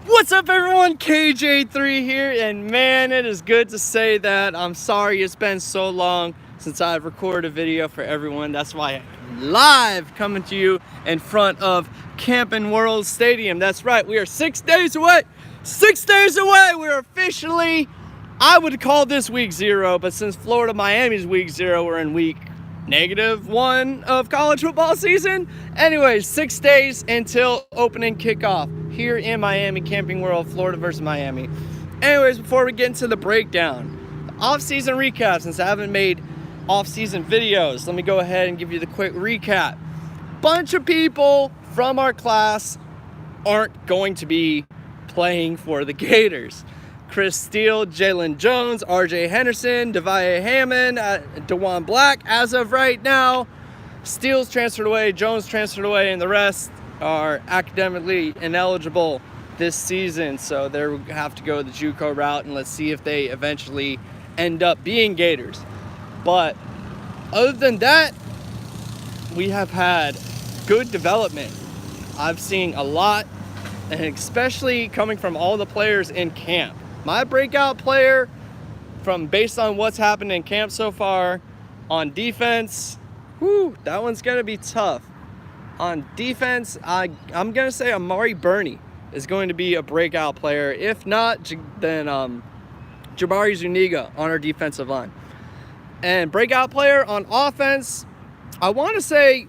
What's up, everyone? KJ3 here, and man, it is good to say that. I'm sorry it's been so long since I've recorded a video for everyone. That's why I'm live coming to you in front of Camping World Stadium. That's right, we are 6 days away. 6 days away. We're officially, I would call this week 0, but since Florida Miami's week 0, we're in week -1 of college football season. Anyways, 6 days until opening kickoff here in Miami, Camping World, Florida versus Miami. Anyways, before we get into the breakdown, the off-season recap, since I haven't made off-season videos, let me go ahead and give you the quick recap. Bunch of people from our class aren't going to be playing for the Gators. Chris Steele, Jalen Jones, RJ Henderson, Devia Hammond, DeJuan Black as of right now. Steele's transferred away, Jones transferred away, and the rest are academically ineligible this season. So they have to go the JUCO route, and let's see if they eventually end up being Gators. But other than that, we have had good development. I've seen a lot, and especially coming from all the players in camp. My breakout player, based on what's happened in camp so far, on defense, that one's going to be tough. On defense, I'm going to say Amari Burney is going to be a breakout player. If not, then Jabari Zuniga on our defensive line. And breakout player on offense, I want to say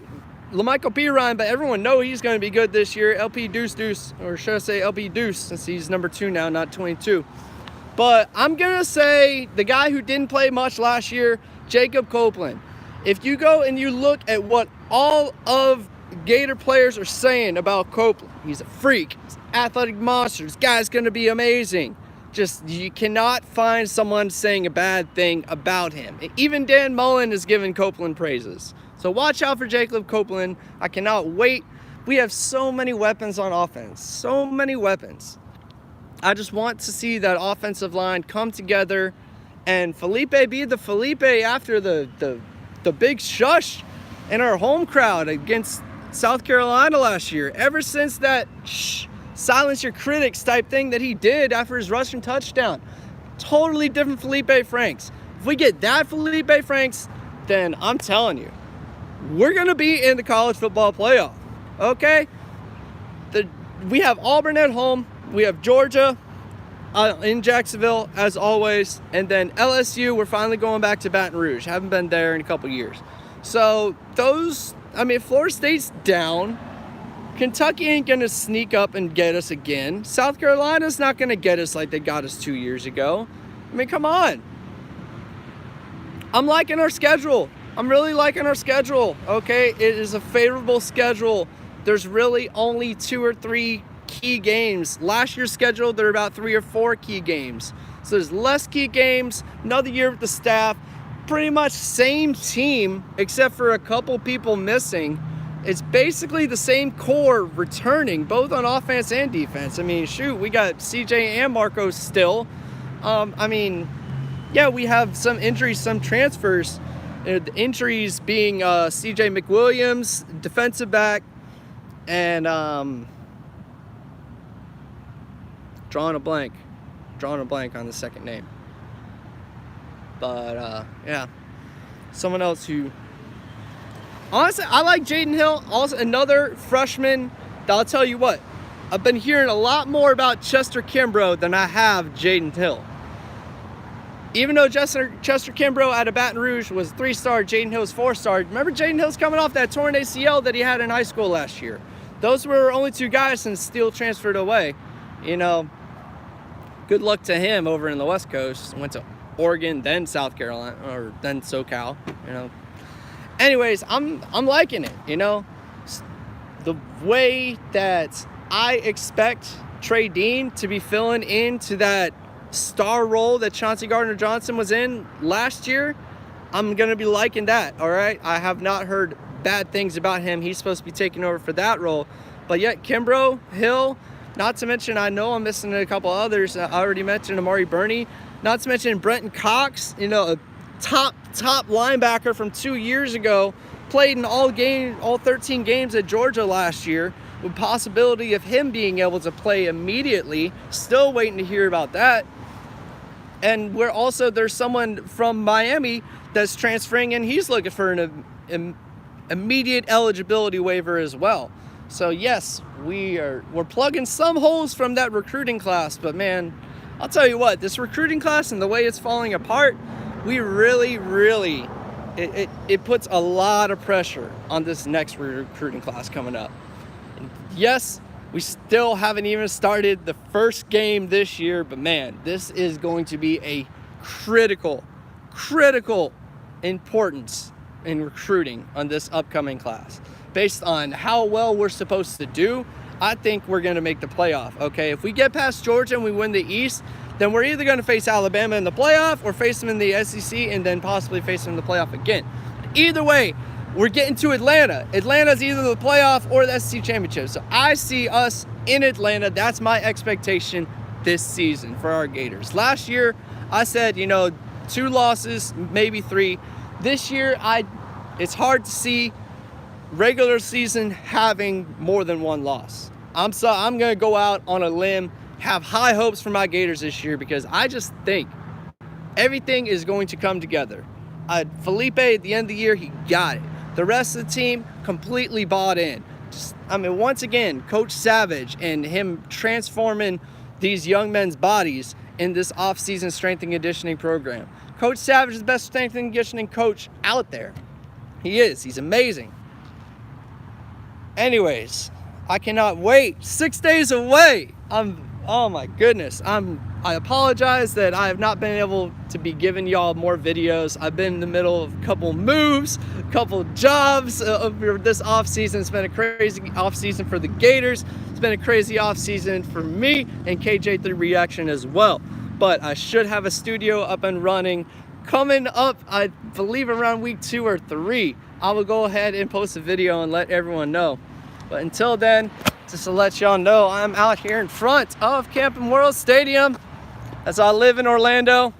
LaMichael Pirine, but everyone knows he's going to be good this year. LP Deuce, or should I say LP Deuce, since he's number 2 now, not 22. But I'm going to say the guy who didn't play much last year, Jacob Copeland. If you go and you look at what all of Gator players are saying about Copeland, he's a freak, he's an athletic monster, this guy's going to be amazing. Just, you cannot find someone saying a bad thing about him. Even Dan Mullen is giving Copeland praises. So watch out for Jacob Copeland. I cannot wait. We have so many weapons on offense. So many weapons. I just want to see that offensive line come together and Felipe be the Felipe after the big shush in our home crowd against South Carolina last year. Ever since that silence your critics type thing that he did after his rushing touchdown. Totally different Felipe Franks. If we get that Felipe Franks, then I'm telling you, we're going to be in the college football playoff, okay? We have Auburn at home. We have Georgia in Jacksonville, as always. And then LSU, we're finally going back to Baton Rouge. Haven't been there in a couple years. So Florida State's down. Kentucky ain't going to sneak up and get us again. South Carolina's not going to get us like they got us 2 years ago. I mean, come on. I'm liking our schedule. I'm really liking our schedule, okay? It is a favorable schedule. There's really only 2 or 3 key games. Last year's schedule, there were about 3 or 4 key games. So there's less key games, another year with the staff, pretty much same team, except for a couple people missing. It's basically the same core returning, both on offense and defense. I mean, shoot, we got CJ and Marcos still. We have some injuries, some transfers. The injuries being CJ McWilliams, defensive back, and drawing a blank on the second name. But someone else who, honestly, I like Jaden Hill. Also, another freshman. I'll tell you what, I've been hearing a lot more about Chester Kimbrough than I have Jaden Hill. Even though Chester Kimbrough out of Baton Rouge was 3-star, Jaden Hill's 4-star. Remember, Jaden Hill's coming off that torn ACL that he had in high school last year. Those were only 2 guys since Steele transferred away. You know, good luck to him over in the West Coast. Went to Oregon, then South Carolina, or then SoCal. You know. Anyways, I'm liking it. You know, the way that I expect Trey Dean to be filling into that star role that Chauncey Gardner-Johnson was in last year, I'm going to be liking that, all right? I have not heard bad things about him. He's supposed to be taking over for that role. But yet, Kimbrough, Hill, not to mention, I know I'm missing a couple others. I already mentioned Amari Burney. Not to mention Brenton Cox, you know, a top linebacker from 2 years ago, played in all 13 games at Georgia last year. with possibility of him being able to play immediately. Still waiting to hear about that. And there's someone from Miami that's transferring, and he's looking for an immediate eligibility waiver as well. So yes, we're plugging some holes from that recruiting class, but man, I'll tell you what, this recruiting class and the way it's falling apart, we really it puts a lot of pressure on this next recruiting class coming up. And yes, we still haven't even started the first game this year, but man, this is going to be a critical importance in recruiting on this upcoming class. Based on how well we're supposed to do, I think we're going to make the playoff. Okay, if we get past Georgia and we win the East, then we're either going to face Alabama in the playoff or face them in the SEC and then possibly face them in the playoff again. Either way, we're getting to Atlanta. Atlanta's either the playoff or the SEC championship. So I see us in Atlanta. That's my expectation this season for our Gators. Last year, I said, 2 losses, maybe 3. This year, it's hard to see regular season having more than 1 loss. I'm going to go out on a limb, have high hopes for my Gators this year because I just think everything is going to come together. Felipe, at the end of the year, he got it. The rest of the team completely bought in. Once again, Coach Savage and him transforming these young men's bodies in this off-season strength and conditioning program. Coach Savage is the best strength and conditioning coach out there. He is. He's amazing. Anyways, I cannot wait. 6 days away. Oh my goodness. I apologize that I have not been able to be giving y'all more videos. I've been in the middle of a couple moves, a couple jobs over this off season. It's been a crazy off season for the Gators. It's been a crazy off season for me and KJ3 Reaction as well. But I should have a studio up and running coming up, I believe around week 2 or 3. I will go ahead and post a video and let everyone know. But until then, just to let y'all know, I'm out here in front of Camping World Stadium as I live in Orlando.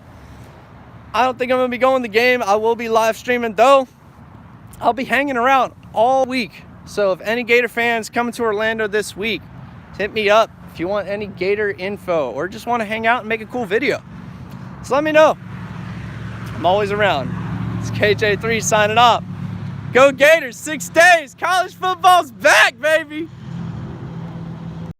I don't think I'm going to be going to the game. I will be live streaming though. I'll be hanging around all week. So if any Gator fans coming to Orlando this week, hit me up if you want any Gator info or just want to hang out and make a cool video. So let me know. I'm always around. It's KJ3 signing off. Go Gators, 6 days. College football's back, baby.